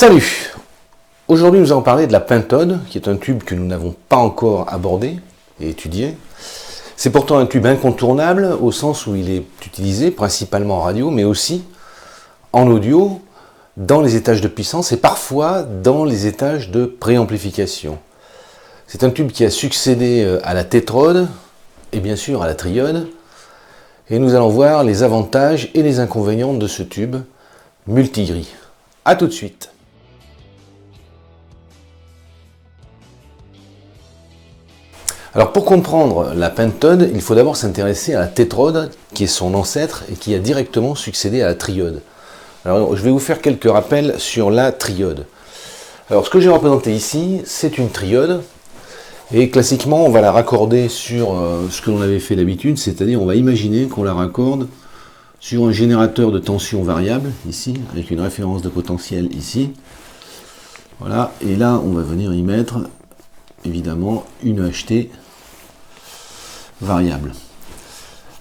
Salut! Aujourd'hui nous allons parler de la pentode, qui est un tube que nous n'avons pas encore abordé et étudié. C'est pourtant un tube incontournable au sens où il est utilisé principalement en radio, mais aussi en audio, dans les étages de puissance et parfois dans les étages de préamplification. C'est un tube qui a succédé à la tétrode et bien sûr à la triode. Et nous allons voir les avantages et les inconvénients de ce tube multigris. A tout de suite. Alors pour comprendre la pentode, il faut d'abord s'intéresser à la tétrode, qui est son ancêtre et qui a directement succédé à la triode. Alors je vais vous faire quelques rappels sur la triode. Alors ce que j'ai représenté ici, c'est une triode. Et classiquement, on va la raccorder sur ce que l'on avait fait d'habitude, c'est-à-dire on va imaginer qu'on la raccorde sur un générateur de tension variable, ici, avec une référence de potentiel ici. Voilà, et là, on va venir y mettre, évidemment, une EHT variable.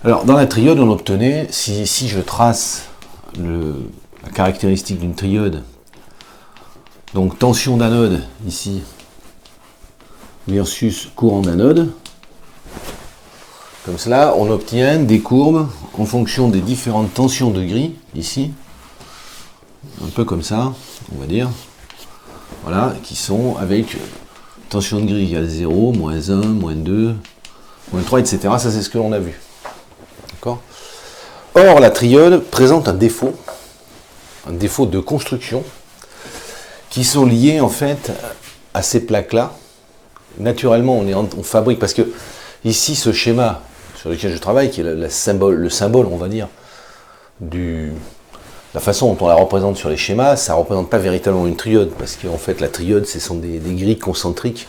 Alors, dans la triode, on obtenait, si je trace la caractéristique d'une triode, donc tension d'anode, ici, versus courant d'anode. Comme cela, on obtient des courbes en fonction des différentes tensions de gris, ici, un peu comme ça, on va dire, voilà, qui sont avec tension de gris égale 0, moins 1, moins 2, moins 3, etc. Ça, c'est ce que l'on a vu. D'accord ? Or, la triode présente un défaut de construction, qui sont liés, en fait, à ces plaques-là. Naturellement, on fabrique, parce que ici, ce schéma sur lequel je travaille, qui est le symbole, on va dire, la façon dont on la représente sur les schémas, ça ne représente pas véritablement une triode, parce qu'en fait, la triode, ce sont des grilles concentriques.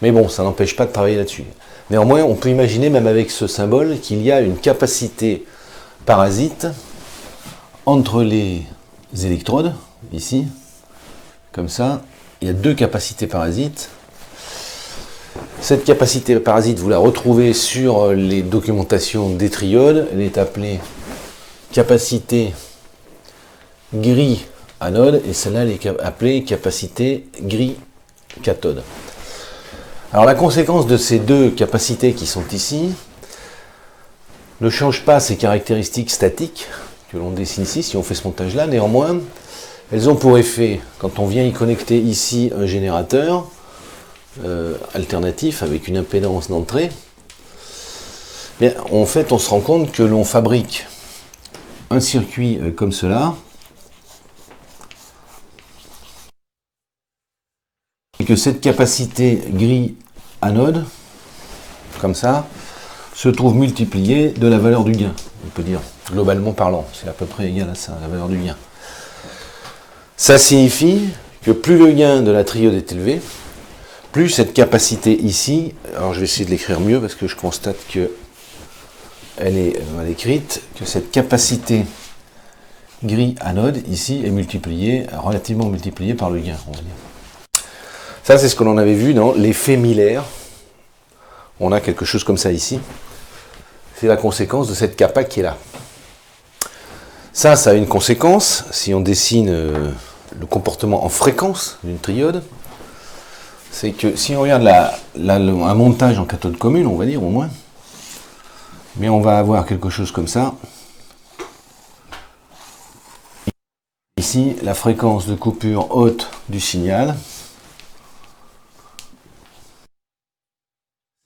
Mais bon, ça n'empêche pas de travailler là-dessus. Néanmoins, on peut imaginer, même avec ce symbole, qu'il y a une capacité parasite entre les électrodes, ici, comme ça. Il y a deux capacités parasites. Cette capacité parasite, vous la retrouvez sur les documentations des triodes. Elle est appelée capacité gris anode et celle-là elle est appelée capacité gris cathode. Alors la conséquence de ces deux capacités qui sont ici ne change pas ces caractéristiques statiques que l'on dessine ici si on fait ce montage-là. Néanmoins, elles ont pour effet, quand on vient y connecter ici un générateur, alternatif avec une impédance d'entrée, en fait on se rend compte que l'on fabrique un circuit comme cela et que cette capacité gris anode comme ça se trouve multipliée de la valeur du gain, on peut dire globalement parlant, c'est à peu près égal à ça, la valeur du gain. Ça signifie que plus le gain de la triode est élevé, plus cette capacité ici, alors je vais essayer de l'écrire mieux parce que je constate que elle est mal écrite, que cette capacité gris anode ici est relativement multipliée par le gain, on va dire. Ça c'est ce que l'on avait vu dans l'effet Miller. On a quelque chose comme ça ici. C'est la conséquence de cette capa qui est là. Ça a une conséquence, si on dessine le comportement en fréquence d'une triode, c'est que si on regarde un montage en cathode commune, on va dire au moins, mais on va avoir quelque chose comme ça. Ici, la fréquence de coupure haute du signal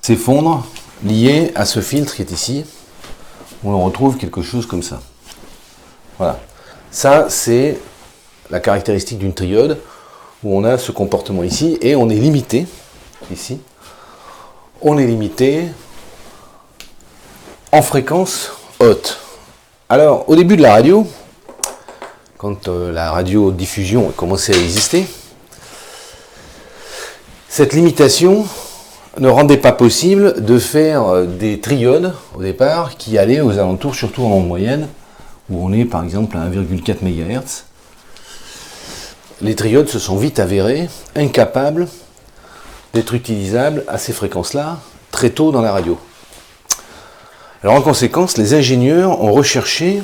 s'effondre liée à ce filtre qui est ici, où on retrouve quelque chose comme ça. Voilà. Ça, c'est la caractéristique d'une triode, où on a ce comportement ici, et on est limité, ici, on est limité en fréquence haute. Alors, au début de la radio, quand la radiodiffusion a commencé à exister, cette limitation ne rendait pas possible de faire des triodes, au départ, qui allaient aux alentours, surtout en onde moyenne, où on est par exemple à 1,4 MHz. Les triodes se sont vite avérés incapables d'être utilisables à ces fréquences-là très tôt dans la radio. Alors en conséquence, les ingénieurs ont recherché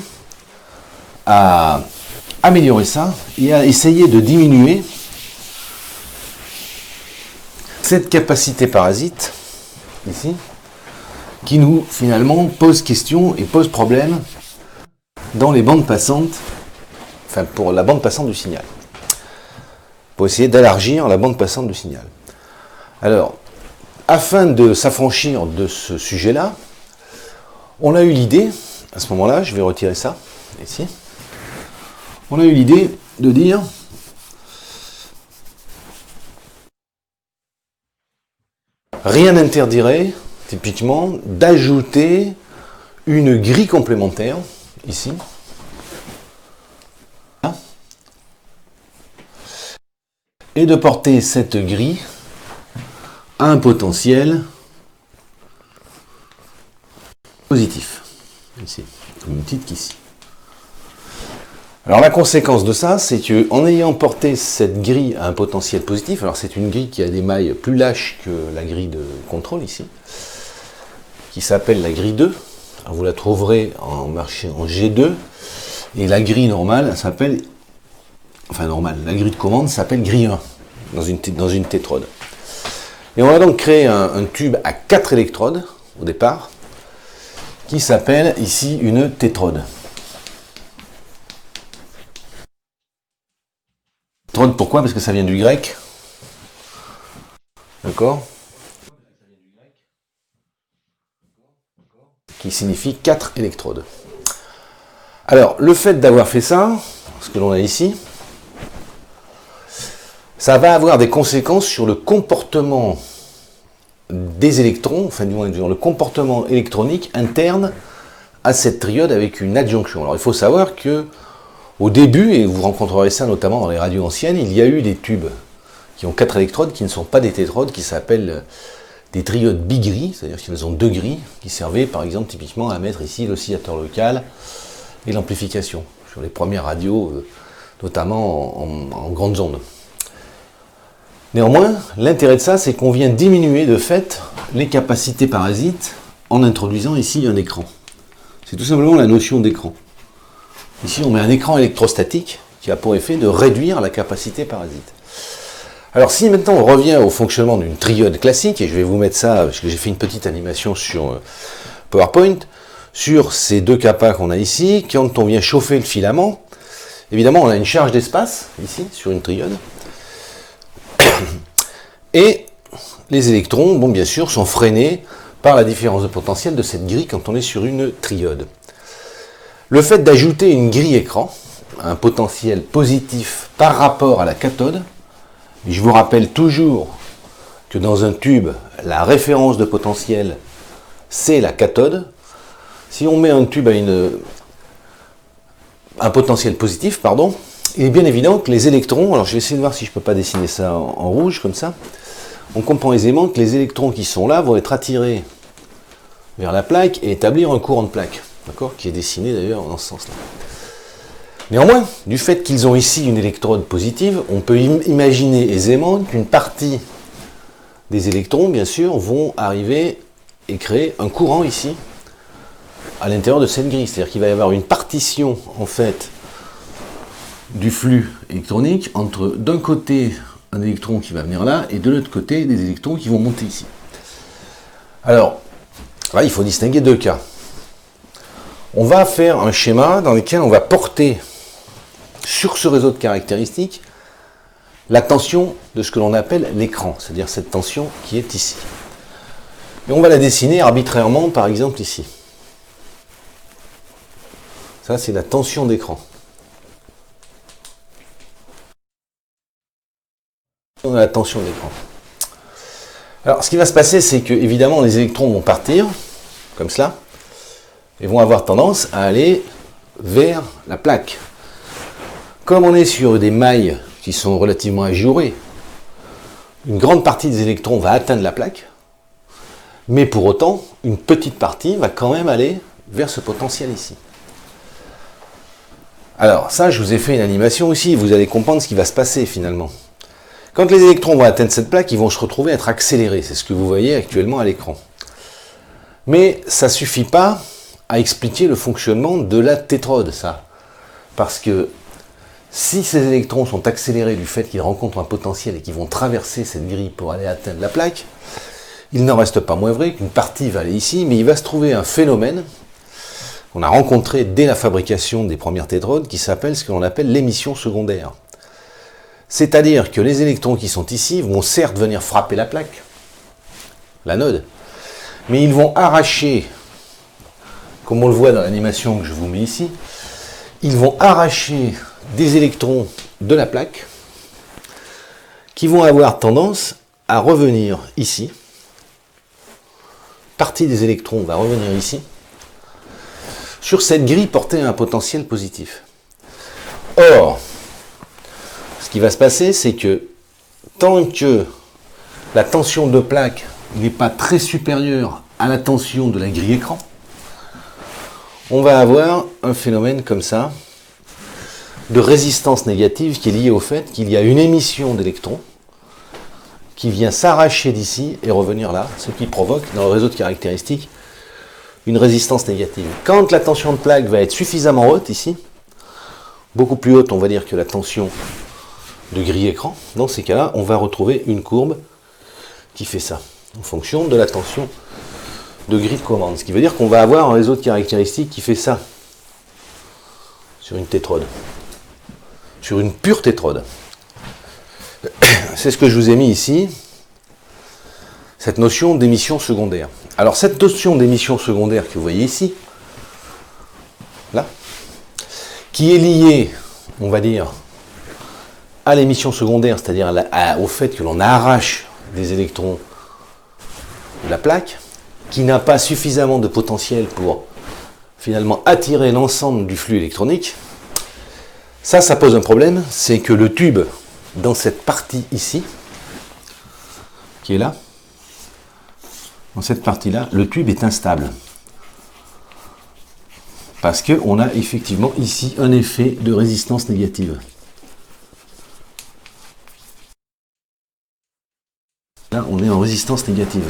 à améliorer ça et à essayer de diminuer cette capacité parasite, ici, qui nous, finalement, pose question et pose problème dans les bandes passantes, enfin pour la bande passante du signal. Pour essayer d'élargir la bande passante du signal. Alors, afin de s'affranchir de ce sujet-là, on a eu l'idée, à ce moment-là, je vais retirer ça, ici, on a eu l'idée de dire rien n'interdirait, typiquement, d'ajouter une grille complémentaire, ici, et de porter cette grille à un potentiel positif, ici, comme une petite qu'ici. Alors la conséquence de ça, c'est que en ayant porté cette grille à un potentiel positif, alors c'est une grille qui a des mailles plus lâches que la grille de contrôle ici, qui s'appelle la grille 2, alors vous la trouverez en marché en G2, et la grille normale, elle s'appelle, enfin normale, la grille de commande s'appelle grille 1, dans une tétrode. Et on va donc créer un tube à 4 électrodes, au départ, qui s'appelle ici une tétrode. Tétrode, pourquoi? Parce que ça vient du grec. D'accord? Qui signifie 4 électrodes. Alors, le fait d'avoir fait ça, ce que l'on a ici, ça va avoir des conséquences sur le comportement des électrons, enfin du moins le comportement électronique interne à cette triode avec une adjonction. Alors il faut savoir que au début, et vous rencontrerez ça notamment dans les radios anciennes, il y a eu des tubes qui ont 4 électrodes qui ne sont pas des tétrodes, qui s'appellent des triodes bigris, c'est-à-dire qu'ils ont 2 grilles, qui servaient par exemple typiquement à mettre ici l'oscillateur local et l'amplification, sur les premières radios, notamment en grandes ondes. Néanmoins, l'intérêt de ça, c'est qu'on vient diminuer de fait les capacités parasites en introduisant ici un écran. C'est tout simplement la notion d'écran. Ici, on met un écran électrostatique qui a pour effet de réduire la capacité parasite. Alors, si maintenant on revient au fonctionnement d'une triode classique, et je vais vous mettre ça, parce que j'ai fait une petite animation sur PowerPoint, sur ces 2 capas qu'on a ici, quand on vient chauffer le filament, évidemment, on a une charge d'espace, ici, sur une triode, et les électrons, bon, bien sûr, sont freinés par la différence de potentiel de cette grille quand on est sur une triode. Le fait d'ajouter une grille écran, un potentiel positif par rapport à la cathode, et je vous rappelle toujours que dans un tube, la référence de potentiel, c'est la cathode. Si on met un tube à un potentiel positif, pardon, il est bien évident que les électrons, alors je vais essayer de voir si je ne peux pas dessiner ça en rouge comme ça, on comprend aisément que les électrons qui sont là vont être attirés vers la plaque et établir un courant de plaque, d'accord, qui est dessiné d'ailleurs dans ce sens-là. Néanmoins, du fait qu'ils ont ici une électrode positive, on peut imaginer aisément qu'une partie des électrons, bien sûr, vont arriver et créer un courant ici, à l'intérieur de cette grille. C'est-à-dire qu'il va y avoir une partition, en fait, du flux électronique entre d'un côté un électron qui va venir là et de l'autre côté des électrons qui vont monter ici. Alors, là, il faut distinguer 2 cas. On va faire un schéma dans lequel on va porter sur ce réseau de caractéristiques la tension de ce que l'on appelle l'écran, c'est-à-dire cette tension qui est ici. Et on va la dessiner arbitrairement, par exemple ici. Ça, c'est la tension d'écran. On a la tension d'écran. Alors, ce qui va se passer, c'est que, évidemment, les électrons vont partir, comme cela, et vont avoir tendance à aller vers la plaque. Comme on est sur des mailles qui sont relativement ajourées, une grande partie des électrons va atteindre la plaque, mais pour autant, une petite partie va quand même aller vers ce potentiel ici. Alors, ça, je vous ai fait une animation aussi, vous allez comprendre ce qui va se passer finalement. Quand les électrons vont atteindre cette plaque, ils vont se retrouver à être accélérés. C'est ce que vous voyez actuellement à l'écran. Mais ça ne suffit pas à expliquer le fonctionnement de la tétrode, ça. Parce que Si ces électrons sont accélérés du fait qu'ils rencontrent un potentiel et qu'ils vont traverser cette grille pour aller atteindre la plaque, il n'en reste pas moins vrai qu'une partie va aller ici, mais il va se trouver un phénomène qu'on a rencontré dès la fabrication des premières tétrodes qui s'appelle ce que l'on appelle l'émission secondaire. C'est-à-dire que les électrons qui sont ici vont certes venir frapper la plaque, l'anode, mais ils vont arracher, comme on le voit dans l'animation que je vous mets ici, ils vont arracher des électrons de la plaque qui vont avoir tendance à revenir ici. Partie des électrons va revenir ici, sur cette grille portée à un potentiel positif. Or, ce qui va se passer, c'est que tant que la tension de plaque n'est pas très supérieure à la tension de la grille écran, on va avoir un phénomène comme ça, de résistance négative qui est liée au fait qu'il y a une émission d'électrons qui vient s'arracher d'ici et revenir là, ce qui provoque dans le réseau de caractéristiques une résistance négative. Quand la tension de plaque va être suffisamment haute ici, beaucoup plus haute on va dire que la tension de grille écran, dans ces cas-là on va retrouver une courbe qui fait ça, en fonction de la tension de grille de commande. Ce qui veut dire qu'on va avoir un réseau de caractéristiques qui fait ça sur une tétrode, sur une pure tétrode. C'est ce que je vous ai mis ici, cette notion d'émission secondaire. Alors cette notion d'émission secondaire que vous voyez ici, là, qui est liée, on va dire, à l'émission secondaire, c'est-à-dire au fait que l'on arrache des électrons de la plaque, qui n'a pas suffisamment de potentiel pour finalement attirer l'ensemble du flux électronique, ça pose un problème, c'est que le tube, dans cette partie ici, qui est là, dans cette partie-là, le tube est instable. Parce qu'on a effectivement ici un effet de résistance négative. Là, on est en résistance négative.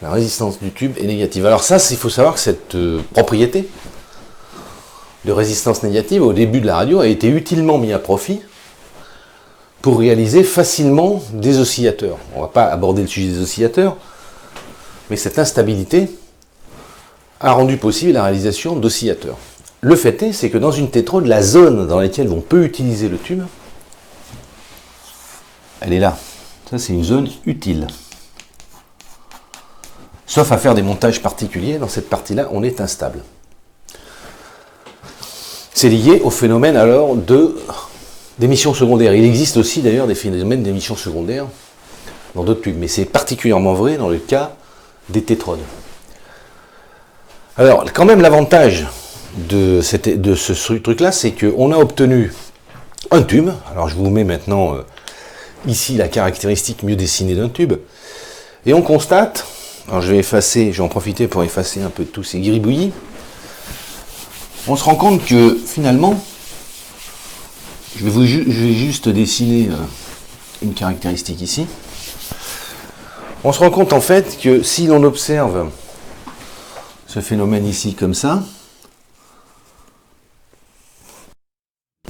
La résistance du tube est négative. Alors ça, il faut savoir que cette propriété de résistance négative, au début de la radio, a été utilement mis à profit pour réaliser facilement des oscillateurs. On ne va pas aborder le sujet des oscillateurs, mais cette instabilité a rendu possible la réalisation d'oscillateurs. Le fait est, c'est que dans une tétrode, la zone dans laquelle on peut utiliser le tube, elle est là. Ça, c'est une zone utile. Sauf à faire des montages particuliers, dans cette partie-là, on est instable. C'est lié au phénomène alors d'émission secondaire. Il existe aussi d'ailleurs des phénomènes d'émission secondaire dans d'autres tubes, mais c'est particulièrement vrai dans le cas des tétrodes. Alors, quand même, l'avantage de ce truc-là, c'est qu'on a obtenu un tube. Alors, je vous mets maintenant ici la caractéristique mieux dessinée d'un tube. Et on constate, alors je vais en profiter pour effacer un peu tous ces gribouillis. On se rend compte que finalement, je vais juste dessiner une caractéristique ici. On se rend compte en fait que si l'on observe ce phénomène ici comme ça,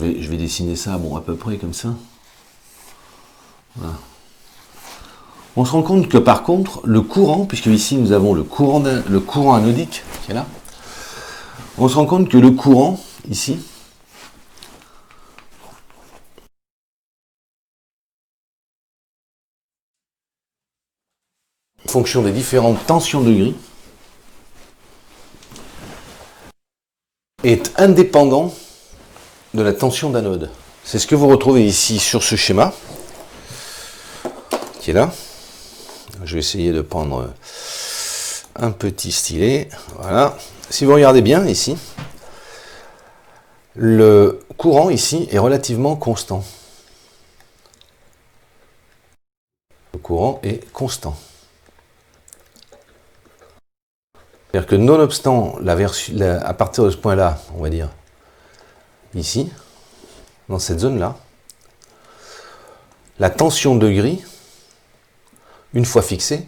je vais dessiner ça bon, à peu près comme ça. Voilà. On se rend compte que par contre, le courant, puisque ici nous avons le courant anodique qui est là, on se rend compte que le courant, ici, en fonction des différentes tensions de grille, est indépendant de la tension d'anode. C'est ce que vous retrouvez ici sur ce schéma, qui est là. Je vais essayer de prendre un petit stylet. Voilà. Si vous regardez bien ici, le courant ici est relativement constant. Le courant est constant. C'est-à-dire que nonobstant à partir de ce point-là, on va dire, ici, dans cette zone-là, la tension de grille, une fois fixée,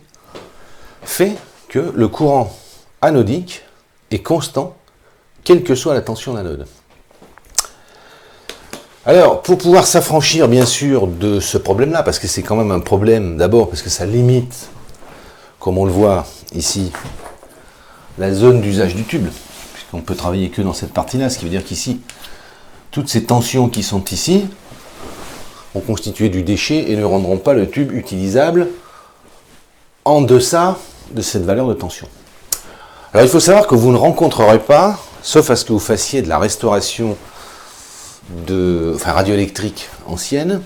fait que le courant anodique est constant, quelle que soit la tension d'anode. Alors, pour pouvoir s'affranchir, bien sûr, de ce problème-là, parce que c'est quand même un problème, d'abord, parce que ça limite, comme on le voit ici, la zone d'usage du tube, puisqu'on peut travailler que dans cette partie-là, ce qui veut dire qu'ici, toutes ces tensions qui sont ici ont constitué du déchet et ne rendront pas le tube utilisable en deçà de cette valeur de tension. Alors, il faut savoir que vous ne rencontrerez pas, sauf à ce que vous fassiez de la restauration radioélectrique ancienne,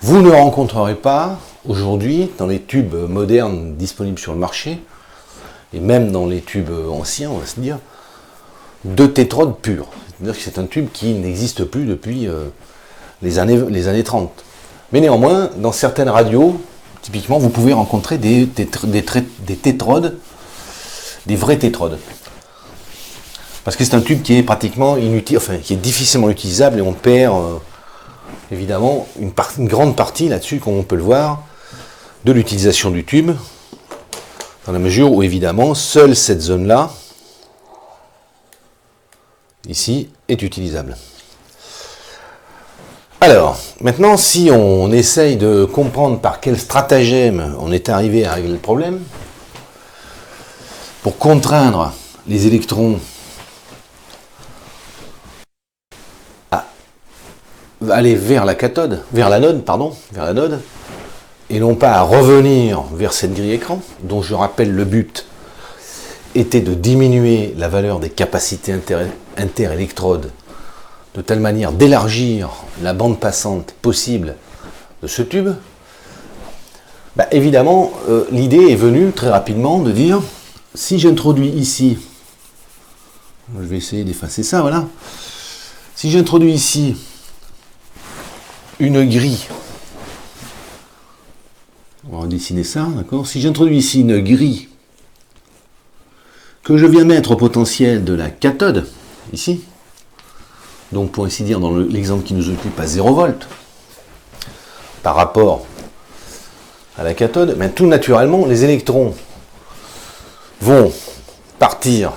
vous ne rencontrerez pas aujourd'hui dans les tubes modernes disponibles sur le marché, et même dans les tubes anciens, on va se dire, de tétrode pur. C'est-à-dire que c'est un tube qui n'existe plus depuis les années 30. Mais néanmoins, dans certaines radios, typiquement, vous pouvez rencontrer des tétrodes, des vrais tétrodes. Parce que c'est un tube qui est pratiquement inutile, enfin qui est difficilement utilisable et on perd évidemment une grande partie là-dessus, comme on peut le voir, de l'utilisation du tube, dans la mesure où évidemment seule cette zone-là, ici, est utilisable. Alors, maintenant, si on essaye de comprendre par quel stratagème on est arrivé à régler le problème, pour contraindre les électrons aller vers la cathode, vers l'anode, et non pas à revenir vers cette grille écran, dont je rappelle le but était de diminuer la valeur des capacités interélectrodes, de telle manière d'élargir la bande passante possible de ce tube. Évidemment, l'idée est venue très rapidement de dire, si j'introduis ici, je vais essayer d'effacer ça, voilà, si j'introduis ici une grille, on va dessiner ça, d'accord. Si j'introduis ici une grille que je viens mettre au potentiel de la cathode, ici, donc pour ainsi dire dans l'exemple qui nous occupe à 0 volts, par rapport à la cathode, tout naturellement, les électrons vont partir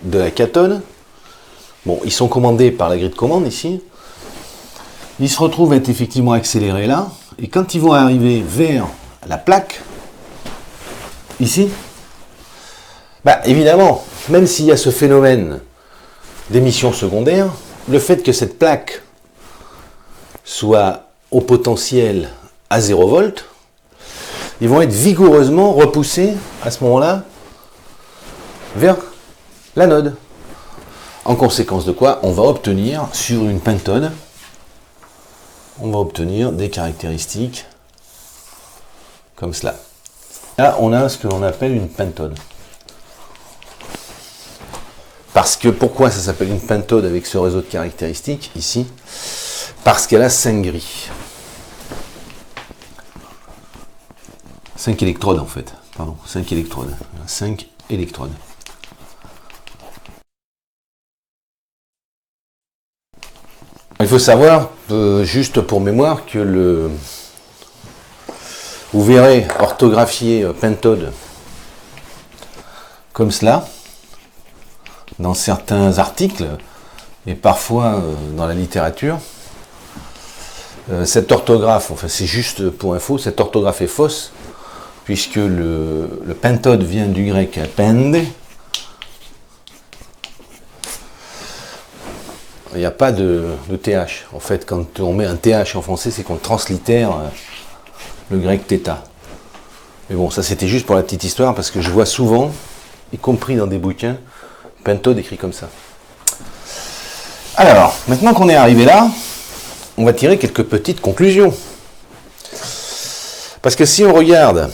de la cathode. Bon, ils sont commandés par la grille de commande ici. Ils se retrouvent à être effectivement accélérés là, et quand ils vont arriver vers la plaque, ici, évidemment, même s'il y a ce phénomène d'émission secondaire, le fait que cette plaque soit au potentiel à 0 volts, ils vont être vigoureusement repoussés à ce moment-là vers l'anode. En conséquence de quoi, on va obtenir sur une pentode, on va obtenir des caractéristiques comme cela. Là, on a ce que l'on appelle une pentode. Parce que, pourquoi ça s'appelle une pentode avec ce réseau de caractéristiques, ici? Parce qu'elle a 5 grilles. 5 électrodes, en fait. Pardon, 5 électrodes. 5 électrodes. Il faut savoir, juste pour mémoire, que vous verrez orthographier pentode comme cela dans certains articles et parfois dans la littérature. Cette orthographe, enfin c'est juste pour info, cette orthographe est fausse puisque le pentode vient du grec pende. Il n'y a pas de TH. En fait, quand on met un TH en français, c'est qu'on translittère le grec θ. Mais bon, ça c'était juste pour la petite histoire, parce que je vois souvent, y compris dans des bouquins, pentode écrit comme ça. Alors, maintenant qu'on est arrivé là, on va tirer quelques petites conclusions. Parce que si on regarde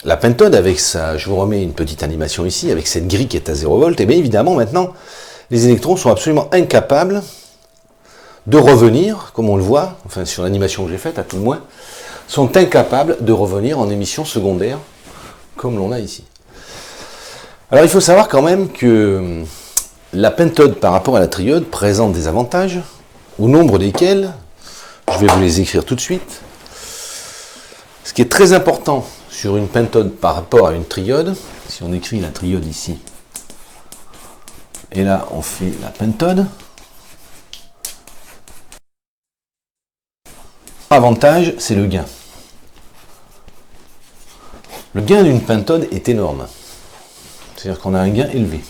la pentode avec ça, je vous remets une petite animation ici, avec cette grille qui est à 0 volts, et bien évidemment maintenant, les électrons sont absolument incapables de revenir, comme on le voit, enfin sur l'animation que j'ai faite à tout le moins, sont incapables de revenir en émission secondaire, comme l'on a ici. Alors il faut savoir quand même que la pentode par rapport à la triode présente des avantages, au nombre desquels, je vais vous les écrire tout de suite. Ce qui est très important sur une pentode par rapport à une triode, si on écrit la triode ici, et là on fait la pentode, Avantage, c'est le gain. Le gain d'une pentode est énorme. C'est-à-dire qu'on a un gain élevé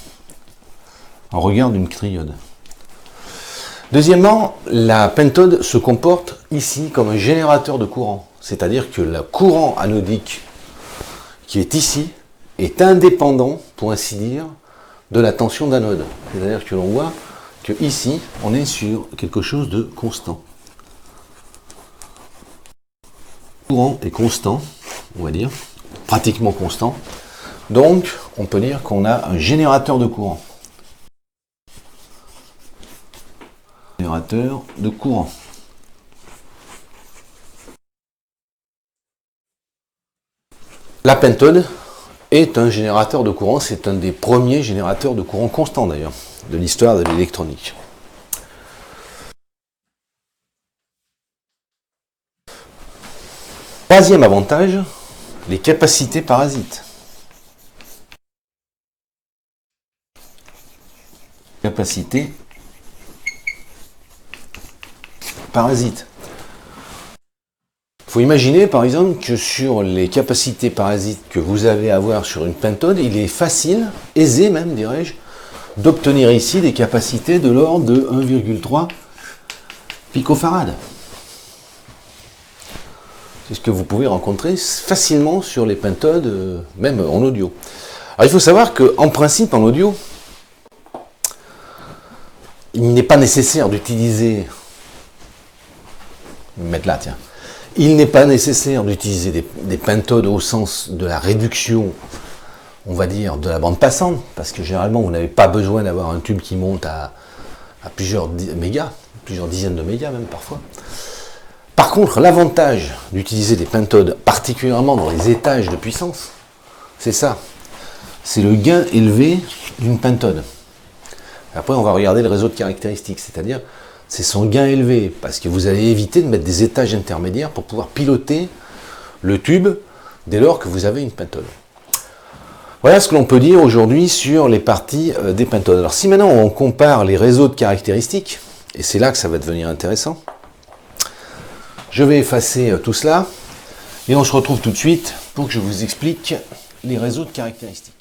en regard d'une triode. Deuxièmement, la pentode se comporte ici comme un générateur de courant. C'est-à-dire que le courant anodique qui est ici est indépendant, pour ainsi dire, de la tension d'anode. C'est-à-dire que l'on voit que ici, on est sur quelque chose de constant. Le courant est constant, on va dire, pratiquement constant. Donc, on peut dire qu'on a un générateur de courant. Générateur de courant. La pentode est un générateur de courant, c'est un des premiers générateurs de courant constant d'ailleurs, de l'histoire de l'électronique. Troisième avantage, les capacités parasites. Capacité parasite. Il faut imaginer par exemple que sur les capacités parasites que vous avez à avoir sur une pentode, il est facile, aisé même dirais-je, d'obtenir ici des capacités de l'ordre de 1,3 picofarad. C'est ce que vous pouvez rencontrer facilement sur les pentodes, même en audio. Alors il faut savoir qu'en principe en audio, il n'est pas nécessaire d'utiliser... Je vais me mettre là, tiens. Il n'est pas nécessaire d'utiliser des pentodes au sens de la réduction, on va dire, de la bande passante, parce que généralement, vous n'avez pas besoin d'avoir un tube qui monte à plusieurs mégas, plusieurs dizaines de mégas même parfois. Par contre, l'avantage d'utiliser des pentodes, particulièrement dans les étages de puissance, c'est ça. C'est le gain élevé d'une pentode. Après, on va regarder le réseau de caractéristiques, c'est-à-dire c'est son gain élevé, parce que vous allez éviter de mettre des étages intermédiaires pour pouvoir piloter le tube dès lors que vous avez une pentode. Voilà ce que l'on peut dire aujourd'hui sur les parties des pentodes. Alors si maintenant on compare les réseaux de caractéristiques, et c'est là que ça va devenir intéressant, je vais effacer tout cela, et on se retrouve tout de suite pour que je vous explique les réseaux de caractéristiques.